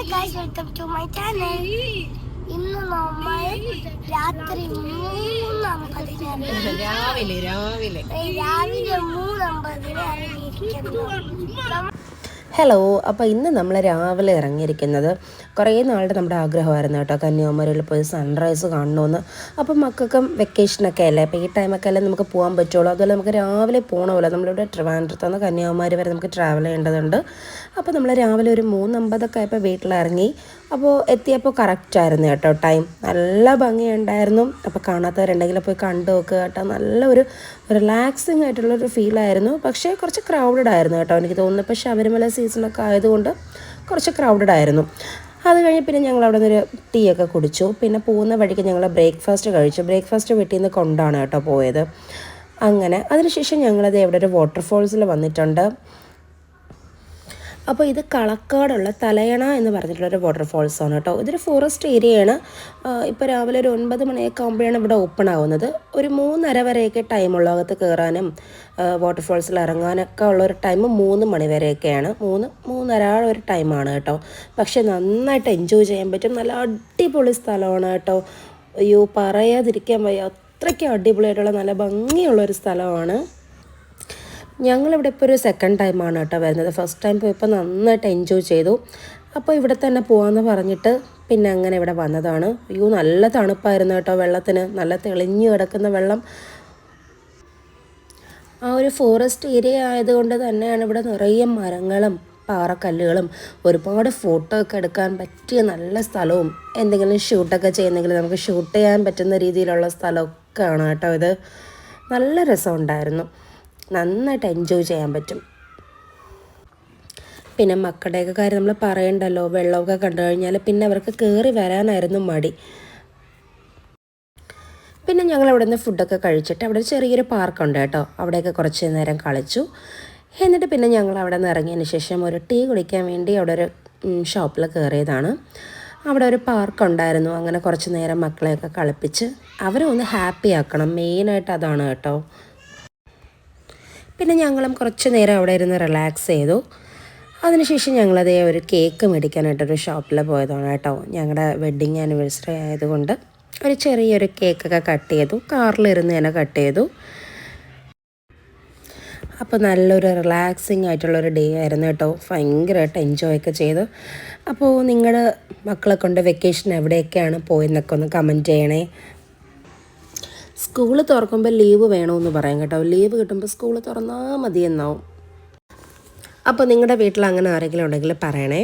Hello guys, welcome to my channel. ഇന്ന് നമ്മൾ രാത്രി 3:50 രാവിലെ 3:50 ഇറങ്ങിയിരിക്കുന്നു. ഹലോ, അപ്പോൾ ഇന്ന് നമ്മൾ രാവിലെ ഇറങ്ങിയിരിക്കുന്നത് കുറേ നാളുടെ നമ്മുടെ ആഗ്രഹമായിരുന്നു കേട്ടോ, കന്യാകുമാരിയിൽ പോയി സൺറൈസ് കാണണമെന്ന്. അപ്പം മക്കൾക്കും വെക്കേഷനൊക്കെ അല്ലേ, അപ്പോൾ ഈ ടൈമൊക്കെ അല്ലേ നമുക്ക് പോകാൻ പറ്റുള്ളൂ. അതുപോലെ നമുക്ക് രാവിലെ പോകണമല്ലോ, നമ്മളിവിടെ ട്രിവാൻഡ്രത്ത് നിന്ന് കന്യാകുമാരി വരെ നമുക്ക് ട്രാവൽ ചെയ്യേണ്ടതുണ്ട്. അപ്പോൾ നമ്മൾ രാവിലെ ഒരു 3:50 ആയപ്പോൾ വീട്ടിലിറങ്ങി. അപ്പോൾ എത്തിയപ്പോൾ കറക്റ്റായിരുന്നു കേട്ടോ ടൈം. നല്ല ഭംഗിയുണ്ടായിരുന്നു. അപ്പോൾ കാണാത്തവരുണ്ടെങ്കിൽ പോയി കണ്ടു നോക്കുക കേട്ടോ. നല്ലൊരു റിലാക്സിങ് ആയിട്ടുള്ളൊരു ഫീലായിരുന്നു. പക്ഷേ കുറച്ച് ക്രൗഡഡ് ആയിരുന്നു കേട്ടോ, എനിക്ക് തോന്നുന്നു. ഇപ്പോൾ ശബരിമല സീസണൊക്കെ ആയതുകൊണ്ട് കുറച്ച് ക്രൗഡഡ് ആയിരുന്നു. അത് കഴിഞ്ഞ് പിന്നെ ഞങ്ങൾ അവിടെ നിന്നൊരു ടീ ഒക്കെ കുടിച്ചു. പിന്നെ പോകുന്ന വഴിക്ക് ഞങ്ങൾ ബ്രേക്ക്ഫാസ്റ്റ് കഴിച്ചു. ബ്രേക്ക്ഫാസ്റ്റ് വീട്ടിൽ നിന്ന് കൊണ്ടാണ് കേട്ടോ പോയത്. അങ്ങനെ അതിനുശേഷം ഞങ്ങളത് എവിടെ ഒരു വാട്ടർഫോൾസിൽ വന്നിട്ടുണ്ട്. അപ്പോൾ ഇത് കളക്കാടുള്ള തലയണ എന്ന് പറഞ്ഞിട്ടുള്ളൊരു വാട്ടർഫോൾസാണ് കേട്ടോ. ഇതൊരു ഫോറസ്റ്റ് ഏരിയയാണ്. ഇപ്പോൾ രാവിലെ ഒരു 9 മണിയൊക്കെ ആകുമ്പോഴാണ് ഇവിടെ ഓപ്പൺ ആവുന്നത്. ഒരു 3:30 വരെയൊക്കെ ടൈമുള്ള അകത്ത് കയറാനും വാട്ടർഫോൾസിൽ ഇറങ്ങാനൊക്കെ ഉള്ളൊരു ടൈം 3 മണി വരെയൊക്കെയാണ്. 3-3:30 ഒരു ടൈമാണ് കേട്ടോ. പക്ഷേ നന്നായിട്ട് എൻജോയ് ചെയ്യാൻ പറ്റും. നല്ല അടിപൊളി സ്ഥലമാണ് കേട്ടോ. അയ്യോ, പറയാതിരിക്കാൻ വയ്യ, അത്രയ്ക്ക് അടിപൊളിയായിട്ടുള്ള നല്ല ഭംഗിയുള്ളൊരു സ്ഥലമാണ്. ഞങ്ങളിവിടെ ഇപ്പോൾ ഒരു സെക്കൻഡ് ടൈമാണ് കേട്ടോ വരുന്നത്. ഫസ്റ്റ് ടൈം പോയപ്പോൾ നന്നായിട്ട് എൻജോയ് ചെയ്തു. അപ്പോൾ ഇവിടെ തന്നെ പോകാമെന്ന് പറഞ്ഞിട്ട് പിന്നെ അങ്ങനെ ഇവിടെ വന്നതാണ്. അയ്യോ, നല്ല തണുപ്പായിരുന്നു കേട്ടോ വെള്ളത്തിന്. നല്ല തെളിഞ്ഞു കിടക്കുന്ന വെള്ളം. ആ ഒരു ഫോറസ്റ്റ് ഏരിയ ആയതുകൊണ്ട് തന്നെയാണ് ഇവിടെ നിറയെ മരങ്ങളും പാറക്കല്ലുകളും ഒരുപാട് ഫോട്ടോ ഒക്കെ എടുക്കാൻ പറ്റിയ നല്ല സ്ഥലവും എന്തെങ്കിലും ഷൂട്ടൊക്കെ ചെയ്യുന്നെങ്കിൽ നമുക്ക് ഷൂട്ട് ചെയ്യാൻ പറ്റുന്ന രീതിയിലുള്ള സ്ഥലമൊക്കെ ആണ് കേട്ടോ ഇത്. നല്ല രസമുണ്ടായിരുന്നു. നന്നായിട്ട് എൻജോയ് ചെയ്യാൻ പറ്റും. പിന്നെ മക്കളുടെയൊക്കെ കാര്യം നമ്മൾ പറയണ്ടല്ലോ, വെള്ളമൊക്കെ കണ്ടു കഴിഞ്ഞാൽ പിന്നെ അവർക്ക് കയറി വരാനായിരുന്നു മടി. പിന്നെ ഞങ്ങൾ അവിടെ നിന്ന് ഫുഡൊക്കെ കഴിച്ചിട്ട് അവിടെ ചെറിയൊരു പാർക്കുണ്ട് കേട്ടോ, അവിടെയൊക്കെ കുറച്ച് നേരം കളിച്ചു. എന്നിട്ട് പിന്നെ ഞങ്ങൾ അവിടെ നിന്ന് ഇറങ്ങിയതിന് ശേഷം ഒരു ടീ കുടിക്കാൻ വേണ്ടി അവിടെ ഒരു ഷോപ്പിൽ കയറിയതാണ്. അവിടെ ഒരു പാർക്കുണ്ടായിരുന്നു. അങ്ങനെ കുറച്ച് നേരം മക്കളെയൊക്കെ കളിപ്പിച്ച് അവരെ ഒന്ന് ഹാപ്പി ആക്കണം, മെയിനായിട്ട് അതാണ് കേട്ടോ. പിന്നെ ഞങ്ങളും കുറച്ച് നേരം അവിടെ ഇരുന്ന് റിലാക്സ് ചെയ്തു. അതിനുശേഷം ഞങ്ങളതേ ഒരു കേക്ക് മേടിക്കാനായിട്ടൊരു ഷോപ്പിൽ പോയതാണ് കേട്ടോ. ഞങ്ങളുടെ വെഡ്ഡിങ് ആനിവേഴ്സറി ആയതുകൊണ്ട് ഒരു ചെറിയൊരു കേക്കൊക്കെ കട്ട് ചെയ്തു. കാറിലിരുന്ന് തന്നെ കട്ട് ചെയ്തു. അപ്പോൾ നല്ലൊരു റിലാക്സിങ് ആയിട്ടുള്ളൊരു ഡേ ആയിരുന്നു കേട്ടോ. ഭയങ്കരമായിട്ട് എൻജോയ് ഒക്കെ ചെയ്തു. അപ്പോൾ നിങ്ങളുടെ മക്കളെ കൊണ്ട് വെക്കേഷൻ എവിടെയൊക്കെയാണ് പോയെന്നൊക്കെ ഒന്ന് കമൻറ്റ് ചെയ്യണേ. സ്കൂൾ തുറക്കുമ്പോൾ ലീവ് വേണമെന്ന് പറയാം കേട്ടോ. ലീവ് കിട്ടുമ്പോൾ സ്കൂൾ തുറന്നാൽ മതി എന്നാവും. അപ്പോൾ നിങ്ങളുടെ വീട്ടിൽ അങ്ങനെ ആരെങ്കിലും ഉണ്ടെങ്കിൽ പറയണേ.